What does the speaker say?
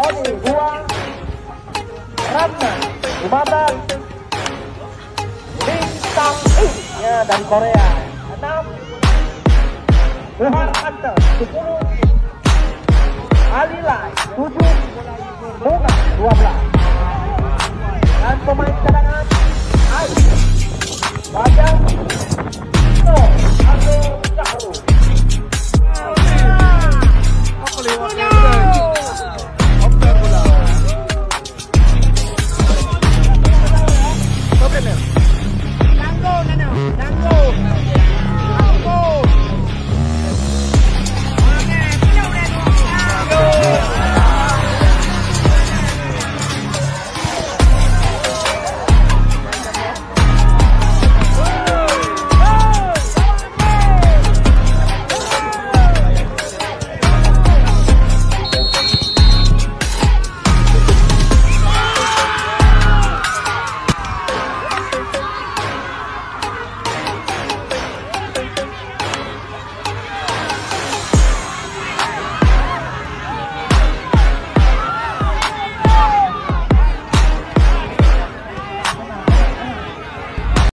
Tony 2, Ratna 15, Bintang 8 ya, dari Korea 6, Tuhan Hunter 10, Alilai 7,